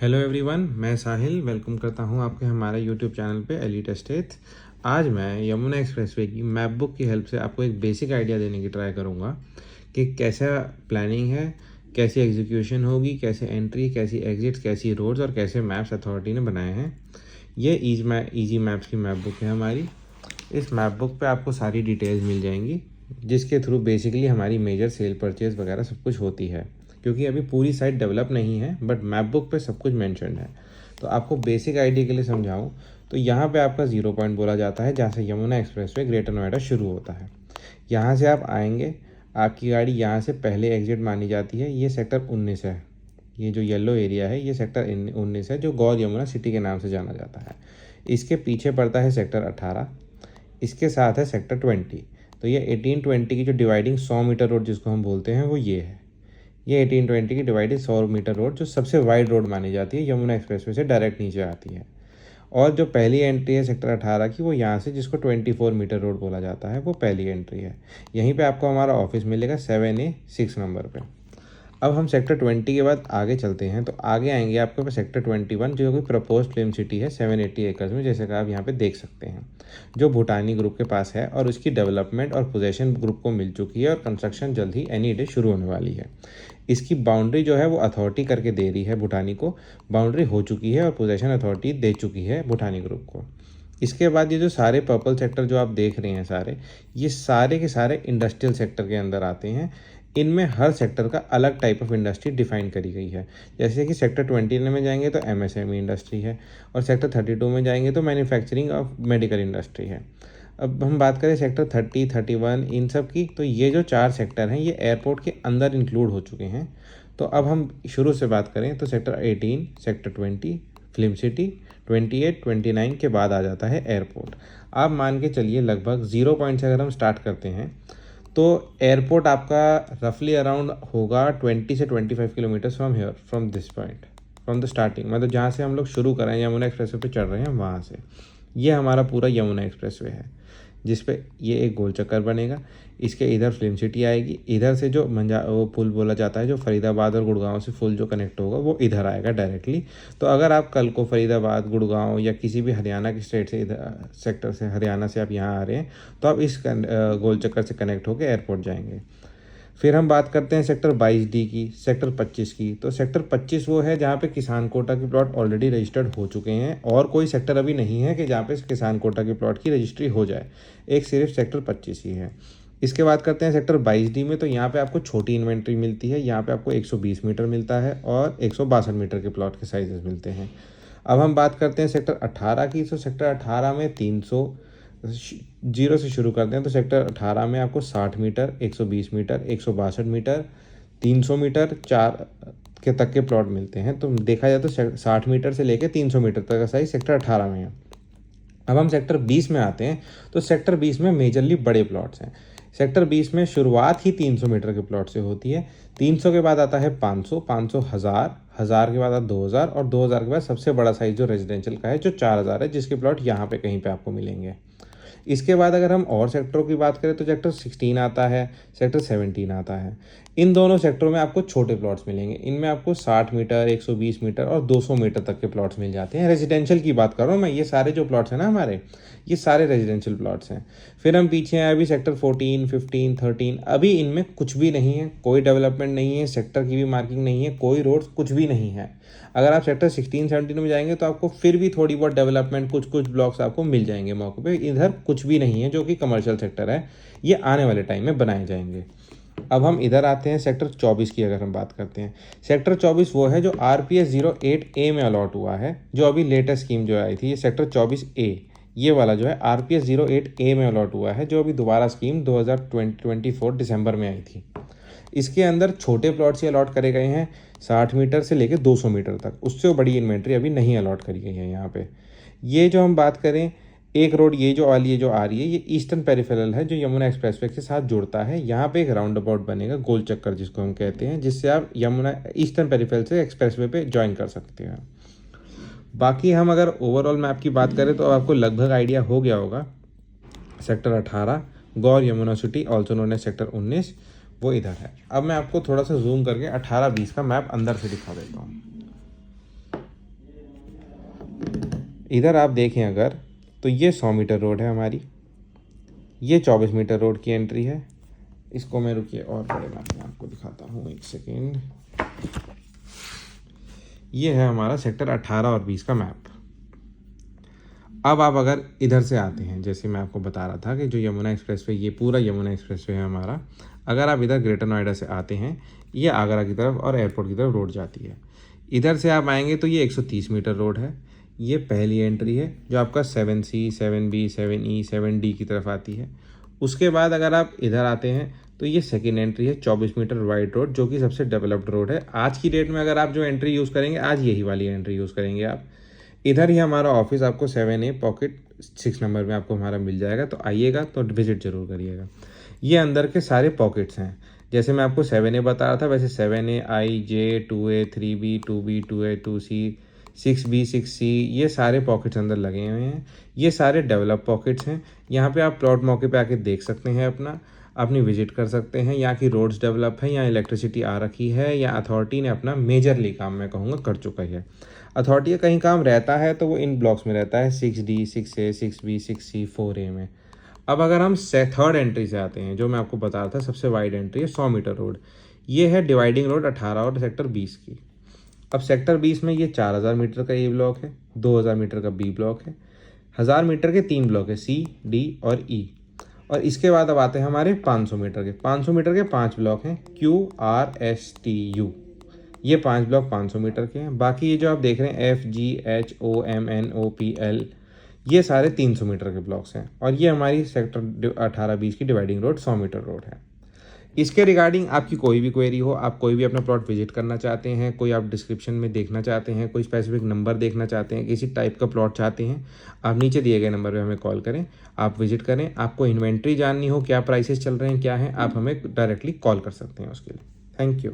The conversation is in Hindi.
हेलो एवरीवन, मैं साहिल वेलकम करता हूं आपके हमारे यूट्यूब चैनल पे एलीट एस्टेट। आज मैं यमुना एक्सप्रेसवे की मैप बुक की हेल्प से आपको एक बेसिक आइडिया देने की ट्राई करूंगा कि कैसा प्लानिंग है, कैसी एग्जीक्यूशन होगी, कैसे एंट्री, कैसी एग्जिट्स, कैसी रोड्स और कैसे मैप्स अथॉरिटी ने बनाए हैं। ये ईजी मैप्स की मैप बुक है हमारी। इस मैप बुक पे आपको सारी डिटेल्स मिल जाएंगी, जिसके थ्रू बेसिकली हमारी मेजर सेल परचेज वगैरह सब कुछ होती है। क्योंकि अभी पूरी साइट डेवलप नहीं है, बट मैप बुक पे सब कुछ मेंशन्ड है। तो आपको बेसिक आइडिया के लिए समझाऊं तो यहाँ पे आपका 0 पॉइंट बोला जाता है, जहाँ से यमुना एक्सप्रेसवे ग्रेटर नोएडा शुरू होता है। यहाँ से आप आएंगे, आपकी गाड़ी यहाँ से पहले एग्जिट मानी जाती है। ये सेक्टर 19 है। ये जो येलो एरिया है ये सेक्टर 19 है, जो गौर यमुना सिटी के नाम से जाना जाता है। इसके पीछे पड़ता है सेक्टर 18, इसके साथ है सेक्टर 20। तो ये 18-20 की जो डिवाइडिंग 100 मीटर रोड जिसको हम बोलते हैं वो ये है। ये 18-20 की डिवाइडेड 100 मीटर रोड जो सबसे वाइड रोड मानी जाती है, यमुना एक्सप्रेसवे से डायरेक्ट नीचे आती है। और जो पहली एंट्री है सेक्टर 18 की, वो यहाँ से जिसको 24 मीटर रोड बोला जाता है, वो पहली एंट्री है। यहीं पे आपको हमारा ऑफिस मिलेगा 7A 6 नंबर पे। अब हम सेक्टर 20 के बाद आगे चलते हैं, तो आगे आएंगे आपके पास सेक्टर 21, जो कि प्रपोज फिल्म सिटी है 780 एकर्स में, जैसे कि आप यहाँ पे देख सकते हैं, जो भूटानी ग्रुप के पास है। और उसकी डेवलपमेंट और पोजेशन ग्रुप को मिल चुकी है और कंस्ट्रक्शन जल्द ही एनी डे शुरू होने वाली है। इसकी बाउंड्री जो है वो अथॉरिटी करके दे रही है भूटानी को। बाउंड्री हो चुकी है और पोजेशन अथॉरिटी दे चुकी है भूटानी ग्रुप को। इसके बाद ये जो सारे पर्पल सेक्टर जो आप देख रहे हैं सारे, ये सारे के सारे इंडस्ट्रियल सेक्टर के अंदर आते हैं। इनमें हर सेक्टर का अलग टाइप ऑफ इंडस्ट्री डिफाइन करी गई है। जैसे कि सेक्टर 20 में जाएंगे तो MSME इंडस्ट्री है, और सेक्टर 32 में जाएंगे तो मैन्युफैक्चरिंग ऑफ मेडिकल इंडस्ट्री है। अब हम बात करें सेक्टर 30, 31 इन सब की, तो ये जो 4 सेक्टर हैं ये एयरपोर्ट के अंदर इंक्लूड हो चुके हैं। तो अब हम शुरू से बात करें तो सेक्टर 18, सेक्टर 20 फिल्म सिटी, 28, 29 के बाद आ जाता है एयरपोर्ट। आप मान के चलिए लगभग 0 पॉइंट से अगर हम स्टार्ट करते हैं तो एयरपोर्ट आपका रफली अराउंड होगा 20 से 25 kilometre from here, from this point, from the starting, मतलब जहाँ से हम लोग शुरू कर रहे हैं यमुना एक्सप्रेसवे पे चढ़ रहे हैं वहाँ से। ये हमारा पूरा यमुना एक्सप्रेसवे है, जिस पे ये एक गोल चक्कर बनेगा। इसके इधर फिल्म सिटी आएगी, इधर से जो वो पुल बोला जाता है जो फरीदाबाद और गुड़गांव से पुल जो कनेक्ट होगा वो इधर आएगा डायरेक्टली। तो अगर आप कल को फरीदाबाद, गुड़गांव या किसी भी हरियाणा की स्टेट से, इधर सेक्टर से, हरियाणा से आप यहाँ आ रहे हैं, तो आप इस गोल चक्कर से कनेक्ट होकर एयरपोर्ट जाएंगे। फिर हम बात करते हैं सेक्टर 22D की, सेक्टर 25 की। तो सेक्टर 25 वो है जहाँ पे किसान कोटा के प्लॉट ऑलरेडी रजिस्टर्ड हो चुके हैं, और कोई सेक्टर अभी नहीं है कि जहाँ पे किसान कोटा के प्लॉट की रजिस्ट्री हो जाए। एक सिर्फ सेक्टर 25 ही है। इसके बाद करते हैं सेक्टर 22D में। तो यहाँ पे आपको छोटी इन्वेंट्री मिलती है। यहाँ पे आपको 120 मीटर मिलता है और 162 मीटर के प्लॉट के साइजेस मिलते हैं। अब हम बात करते हैं सेक्टर 18 की। तो सेक्टर 18 में 300 जीरो से शुरू करते हैं। तो सेक्टर 18 में आपको 60 मीटर, 120 मीटर, 162 मीटर, 300 मीटर, 4 के तक के प्लॉट मिलते हैं। तो देखा जाए तो 60 मीटर से लेकर 300 मीटर तक का साइज सेक्टर 18 में है। अब हम सेक्टर 20 में आते हैं। तो सेक्टर 20 में मेजरली बड़े प्लॉट्स हैं। सेक्टर 20 में शुरुआत ही 300 मीटर के प्लॉट से होती है। 300 के बाद आता है 500, 500 1000, 1000 के बाद आता 2000, और 2000 के बाद सबसे बड़ा साइज जो रेजिडेंशियल का है जो 4000 है, जिसके प्लॉट यहाँ पे कहीं पे आपको मिलेंगे। इसके बाद अगर हम और सेक्टरों की बात करें तो सेक्टर 16 आता है, सेक्टर 17 आता है। इन दोनों सेक्टरों में आपको छोटे प्लॉट्स मिलेंगे। इनमें आपको 60 मीटर, 120 मीटर और 200 मीटर तक के प्लॉट्स मिल जाते हैं। रेजिडेंशियल की बात कर रहा हूँ मैं। ये सारे जो प्लॉट्स हैं ना हमारे, ये सारे रेजिडेंशियल प्लॉट्स हैं। फिर हम पीछे हैं अभी सेक्टर 14, 15, 13। अभी इनमें कुछ भी नहीं है, कोई डेवलपमेंट नहीं है, सेक्टर की भी मार्किंग नहीं है, कोई रोड्स कुछ भी नहीं है। अगर आप सेक्टर 16, 17 में जाएंगे तो आपको फिर भी थोड़ी बहुत डेवलपमेंट, कुछ कुछ ब्लॉक्स आपको मिल जाएंगे मौके पे। इधर कुछ भी नहीं है, जो कि कमर्शियल सेक्टर है। ये आने वाले टाइम में बनाए जाएंगे। अब हम इधर आते हैं सेक्टर 24 की। अगर हम बात करते हैं सेक्टर 24, वो है जो RPS 08A में अलॉट हुआ है, जो अभी लेटेस्ट स्कीम जो आई थी। ये सेक्टर 24A, ये वाला जो है RPS 08A में अलॉट हुआ है, जो अभी दोबारा स्कीम 2024 दिसंबर में आई थी। इसके अंदर छोटे प्लॉट्स ही अलॉट करे गए हैं, 60 मीटर से लेकर 200 मीटर तक। उससे बड़ी इन्वेंट्री अभी नहीं अलॉट करी गई है यहाँ पे। ये जो हम बात करें, एक रोड ये जो वाली ये जो आ रही है, ये ईस्टर्न पेरिफेरल है जो यमुना एक्सप्रेसवे के साथ जुड़ता है। यहाँ पे एक राउंड अबाउट बनेगा, गोल चक्कर जिसको हम कहते हैं, जिससे आप यमुना ईस्टर्न पेरिफेरल से एक्सप्रेसवे पे ज्वाइन कर सकते हैं। बाकी हम अगर ओवरऑल मैप की बात करें तो आपको लगभग आइडिया हो गया होगा। Sector 18 Gaur Yamuna city, also known as sector 19, वो इधर है। अब मैं आपको थोड़ा सा जूम करके 18-20 का मैप अंदर से दिखा देता हूँ। इधर आप देखें अगर तो ये 100 मीटर रोड है हमारी, ये 24 मीटर रोड की एंट्री है। इसको मैं रुकिए और बड़े मैप में आपको दिखाता हूँ, एक सेकेंड। ये है हमारा सेक्टर 18 और 20 का मैप। अब आप अगर इधर से आते हैं, जैसे मैं आपको बता रहा था कि जो यमुना एक्सप्रेसवे, ये पूरा यमुना एक्सप्रेसवे है हमारा। अगर आप इधर ग्रेटर नोएडा से आते हैं, ये आगरा की तरफ और एयरपोर्ट की तरफ रोड जाती है। इधर से आप आएंगे तो ये 130 मीटर रोड है। ये पहली एंट्री है जो आपका 7C, 7B, 7E, 7D की तरफ आती है। उसके बाद अगर आप इधर आते हैं तो ये सेकेंड एंट्री है, 24 मीटर वाइड रोड, जो कि सबसे डेवलप्ड रोड है आज की डेट में। अगर आप जो एंट्री यूज़ करेंगे आज, यही वाली एंट्री यूज़ करेंगे आप। इधर ही हमारा ऑफिस आपको 7A पॉकेट 6 नंबर में आपको हमारा मिल जाएगा, तो आइएगा तो विजिट ज़रूर करिएगा। ये अंदर के सारे पॉकेट्स हैं। जैसे मैं आपको 7A बता रहा था, वैसे 7A, I, J, 2A, 3B, 2B, 2A, 2C, 6B, 6C, ये सारे पॉकेट्स अंदर लगे हुए हैं। ये सारे डेवलप पॉकेट्स हैं। यहाँ पे आप प्लॉट मौके पे आके देख सकते हैं, अपनी विजिट कर सकते हैं। यहाँ की रोड्स डेवलप है, यहाँ इलेक्ट्रिसिटी आ रखी है, या अथॉरिटी ने अपना मेजरली काम, मैं कहूँगा, कर चुका है। अथॉरिटी का कहीं काम रहता है तो वो इन ब्लॉक्स में रहता है, 6D, 6A, 6B, 6C, 4A में। अब अगर हम थर्ड एंट्री से आते हैं, जो मैं आपको बता रहा था सबसे वाइड एंट्री है 100 मीटर रोड। ये है डिवाइडिंग रोड 18 और सेक्टर 20 की। अब सेक्टर 20 में ये 4000 मीटर का ए ब्लॉक है, 2000 मीटर का बी ब्लॉक है, 1000 मीटर के 3 ब्लॉक है, C, D और E। और इसके बाद अब आते हैं हमारे 500 मीटर के। 500 मीटर के 5 ब्लॉक हैं, Q, R, S, T, U। ये 5 ब्लॉक 500 मीटर के हैं। बाकी ये जो आप देख रहे हैं F, G, H, O, M, N, O, P, L, ये सारे 300 मीटर के ब्लॉक्स हैं। और ये हमारी सेक्टर 18-20 की डिवाइडिंग रोड 100 मीटर रोड है। इसके रिगार्डिंग आपकी कोई भी क्वेरी हो, आप कोई भी अपना प्लॉट विजिट करना चाहते हैं, कोई आप डिस्क्रिप्शन में देखना चाहते हैं, कोई स्पेसिफिक नंबर देखना चाहते हैं, किसी टाइप का प्लॉट चाहते हैं, आप नीचे दिए गए नंबर पे हमें कॉल करें, आप विजिट करें। आपको इन्वेंट्री जाननी हो, क्या प्राइसेस चल रहे हैं, क्या है, आप हमें डायरेक्टली कॉल कर सकते हैं उसके लिए। Thank you.